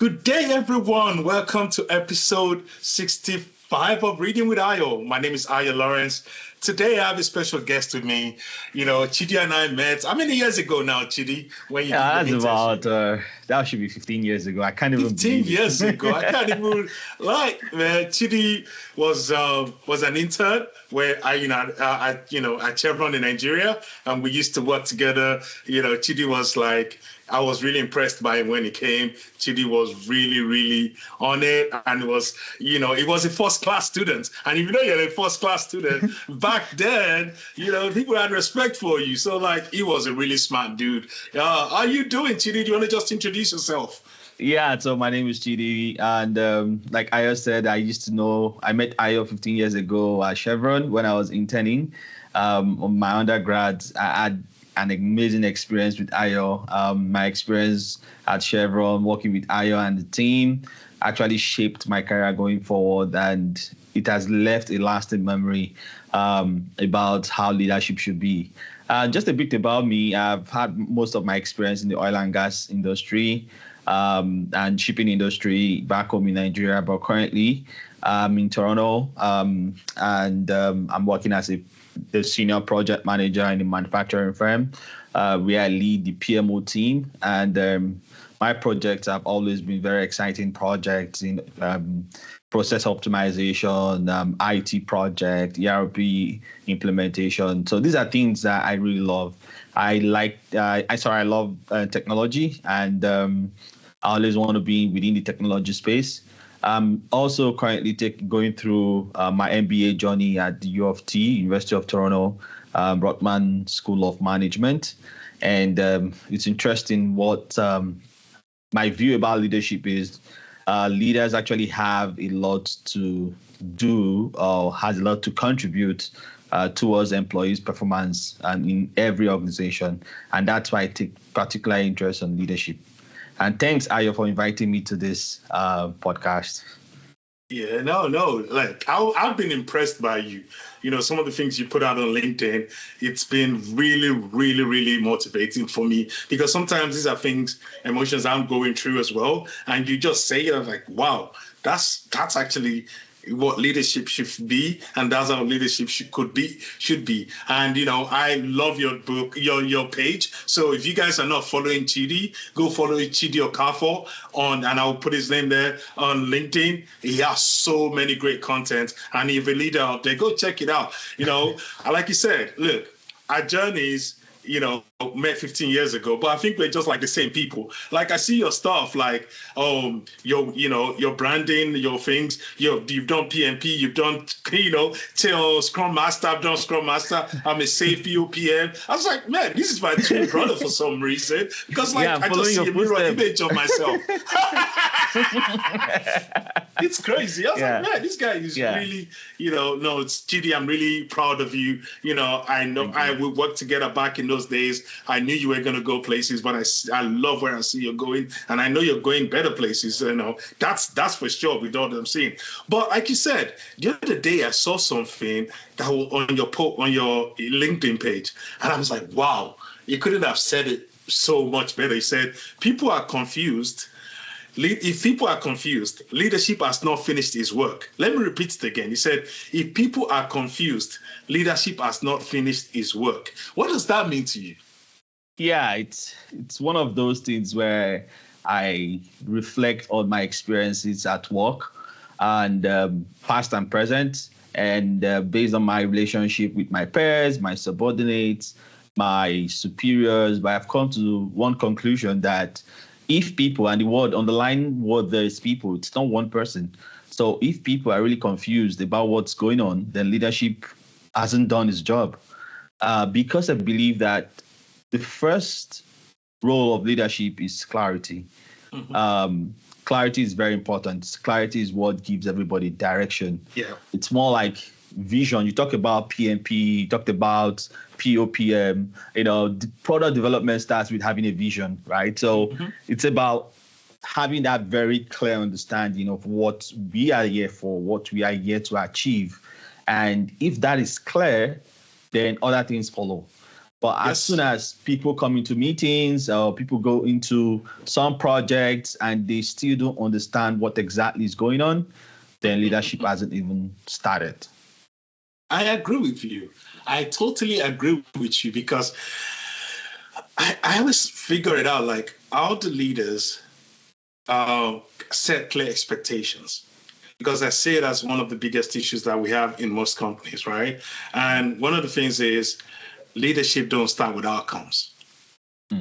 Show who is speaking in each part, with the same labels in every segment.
Speaker 1: Good day, everyone. Welcome to episode 65 of Reading with Ayo. My name is Ayo Lawrence. Today, I have a special guest with me. Chidi and I met, how many years ago now, Chidi, when you
Speaker 2: Yeah,
Speaker 1: did your
Speaker 2: that's
Speaker 1: internship?
Speaker 2: that should be 15 years ago. I can't even
Speaker 1: 15
Speaker 2: believe
Speaker 1: years ago. I can't
Speaker 2: it.
Speaker 1: even, man, Chidi was an intern where at Chevron in Nigeria, and we used to work together. Chidi was like, I was really impressed by him when he came. Chidi was really, really on it, and he was a first class student. And if you know you're a first class student, back then, people had respect for you. So he was a really smart dude. How are you doing, Chidi? Do you want to just introduce yourself?
Speaker 2: Yeah, so my name is Chidi, and like Ayo said, I met Ayo 15 years ago at Chevron when I was interning. On my undergrad, I had an amazing experience with Ayo. My experience at Chevron, working with Ayo and the team, actually shaped my career going forward, and it has left a lasting memory about how leadership should be. Just a bit about me. I've had most of my experience in the oil and gas industry and shipping industry back home in Nigeria, but currently I'm in Toronto and I'm working as the senior project manager in a manufacturing firm where I lead the PMO team. And my projects have always been very exciting projects in process optimization, IT project, ERP implementation. So these are things that I really love. I love technology, and I always want to be within the technology space. I'm also currently going through my MBA journey at the U of T, University of Toronto, Rotman School of Management. And it's interesting what my view about leadership is. Leaders actually have a lot to do or has a lot to contribute towards employees' performance and in every organization. And that's why I take particular interest in leadership. And thanks, Ayo, for inviting me to this podcast.
Speaker 1: Yeah, no. I've been impressed by you. Some of the things you put out on LinkedIn, it's been really, really, really motivating for me because sometimes these are things, emotions I'm going through as well. And you just say it, I'm like, wow, that's actually what leadership should be, and that's how leadership should be. And I love your book, your page. So if you guys are not following Chidi, go follow Chidi Okafor and I'll put his name there on LinkedIn. He has so many great content, and if a leader out there, go check it out. Like you said, look, our journeys, met 15 years ago, but I think we're just like the same people. Like I see your stuff, like your branding, your things. You've done PMP, you've done till Scrum Master. I've done Scrum Master. I'm a safe POPM. I was like, man, this is my twin brother for some reason because I just see a mirror image of myself. It's crazy. I was like, man, this guy is really, no, it's Chidi. I'm really proud of you. I know we worked together back in those days. I knew you were going to go places, but I love where I see you going, and I know you're going better places. That's for sure with all that I'm seeing. But like you said, the other day I saw something that was on your LinkedIn page, and I was like, wow, you couldn't have said it so much better. You said people are confused. If people are confused, leadership has not finished its work. Let me repeat it again. He said, if people are confused, leadership has not finished its work. What does that mean to you?
Speaker 2: Yeah, it's one of those things where I reflect on my experiences at work and past and present, and based on my relationship with my peers, my subordinates, my superiors, but I've come to one conclusion that if people, and the word underlying word there is people, it's not one person. So if people are really confused about what's going on, then leadership hasn't done its job. Because I believe that the first role of leadership is clarity. Mm-hmm. Clarity is very important. Clarity is what gives everybody direction.
Speaker 1: Yeah.
Speaker 2: It's more like vision. You talk about PMP, you talked about POPM. The product development starts with having a vision, right? So It's about having that very clear understanding of what we are here for, what we are here to achieve. And if that is clear, then other things follow. But as soon as people come into meetings or people go into some projects and they still don't understand what exactly is going on, then leadership hasn't even started.
Speaker 1: I agree with you. I totally agree with you because I always figure it out, like how the leaders set clear expectations. Because I see it as one of the biggest issues that we have in most companies, right? And one of the things is leadership don't start with outcomes.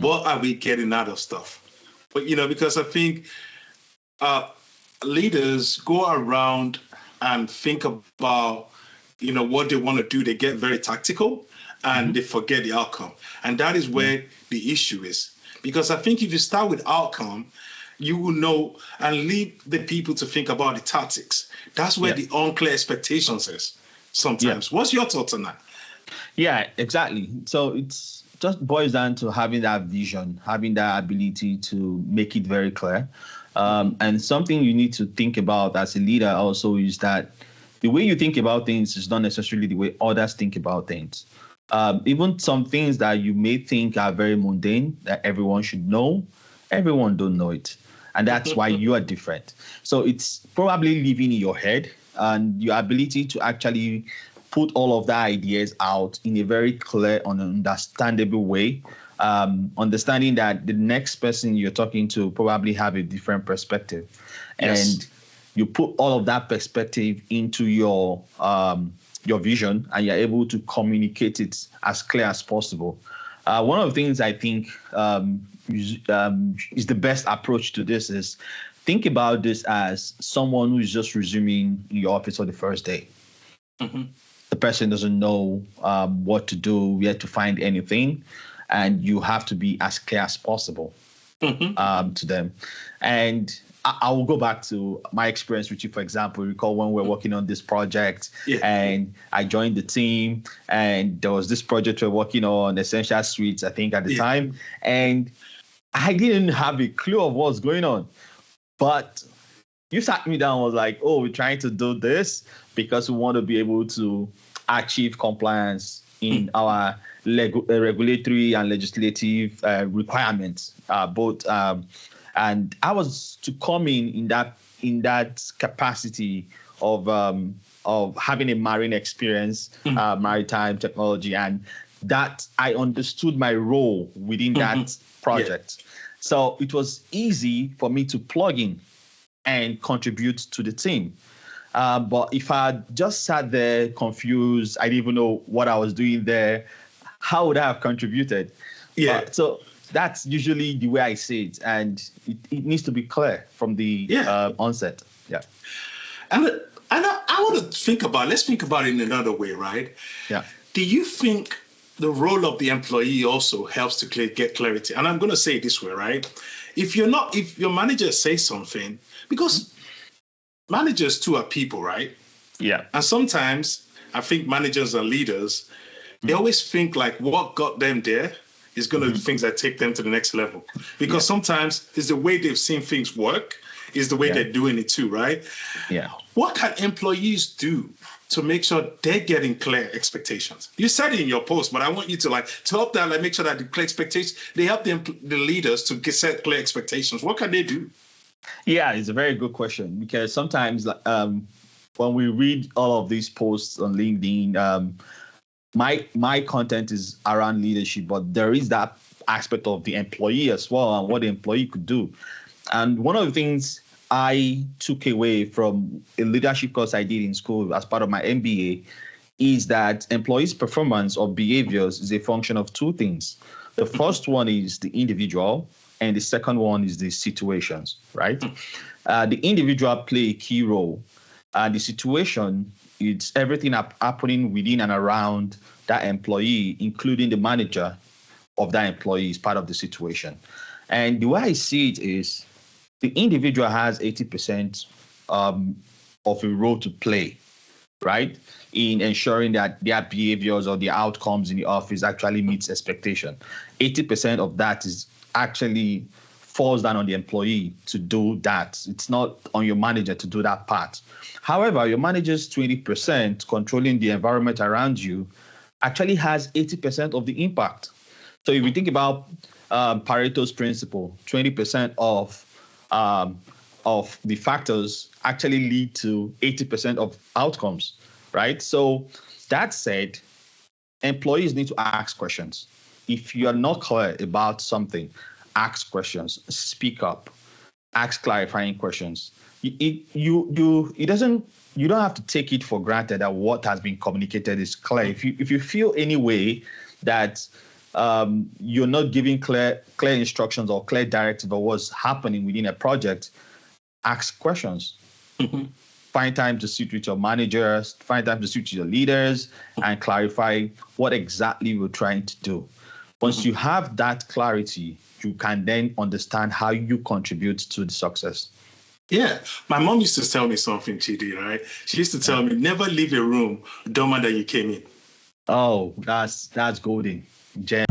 Speaker 1: What are we getting out of stuff? But, because I think leaders go around and think about, what they want to do. They get very tactical and they forget the outcome. And that is where the issue is. Because I think if you start with outcome, you will know and lead the people to think about the tactics. That's where the unclear expectations is sometimes. What's your thoughts on that?
Speaker 2: Yeah, exactly. So it's just boils down to having that vision, having that ability to make it very clear. And something you need to think about as a leader also is that the way you think about things is not necessarily the way others think about things. Even some things that you may think are very mundane that everyone should know, everyone don't know it. And that's why you are different. So it's probably living in your head and your ability to actually put all of the ideas out in a very clear and understandable way. Understanding that the next person you're talking to probably have a different perspective. And you put all of that perspective into your vision and you're able to communicate it as clear as possible. One of the things I think is the best approach to this is think about this as someone who is just resuming in your office for the first day. The person doesn't know what to do, where to find anything, and you have to be as clear as possible to them. And I will go back to my experience with you, for example. Recall when we were working on this project and I joined the team and there was this project we were working on, Essential Suites, I think at the time. And I didn't have a clue of what's going on. But you sat me down and was like, oh, we're trying to do this because we want to be able to achieve compliance in our regulatory and legislative requirements, both. And I was to come in that capacity of having a marine experience, maritime technology, and that I understood my role within that project. So it was easy for me to plug in and contribute to the team. But if I just sat there confused, I didn't even know what I was doing there, how would I have contributed? So that's usually the way I see it. And it needs to be clear from the onset. Yeah.
Speaker 1: And I want to let's think about it in another way, right?
Speaker 2: Yeah.
Speaker 1: Do you think the role of the employee also helps to get clarity? And I'm going to say it this way, right? If your manager says something, because managers too are people, right?
Speaker 2: Yeah.
Speaker 1: And sometimes I think managers and leaders, they always think like what got them there is going to be things that take them to the next level. Because sometimes it's the way they've seen things work is the way they're doing it too, right?
Speaker 2: Yeah.
Speaker 1: What can employees do to make sure they're getting clear expectations? You said it in your post, but I want you to help that, make sure that the clear expectations, they help the leaders to set clear expectations. What can they do?
Speaker 2: Yeah, it's a very good question because sometimes when we read all of these posts on LinkedIn, my content is around leadership, but there is that aspect of the employee as well and what the employee could do. And one of the things I took away from a leadership course I did in school as part of my MBA is that employees' performance or behaviors is a function of two things. The first one is the individual, and the second one is the situations, right? The individual play a key role. The situation, it's everything happening within and around that employee, including the manager of that employee is part of the situation. And the way I see it is the individual has 80% of a role to play, right? In ensuring that their behaviors or the outcomes in the office actually meets expectation. 80% of that is actually falls down on the employee to do that. It's not on your manager to do that part. However, your manager's 20% controlling the environment around you actually has 80% of the impact. So if you think about Pareto's principle, 20% of the factors actually lead to 80% of outcomes, right? So that said, employees need to ask questions. If you are not clear about something, ask questions, speak up, ask clarifying questions. It doesn't, you don't have to take it for granted that what has been communicated is clear. If you feel any way that you're not giving clear instructions or clear directive of what's happening within a project, ask questions.
Speaker 1: Mm-hmm.
Speaker 2: Find time to sit with your managers, find time to sit with your leaders, and clarify what exactly we're trying to do. Once you have that clarity, you can then understand how you contribute to the success.
Speaker 1: Yeah, my mom used to tell me something, Chidi, right? She used to tell me, never leave a room dumber than you came in.
Speaker 2: Oh, that's golden. Jen.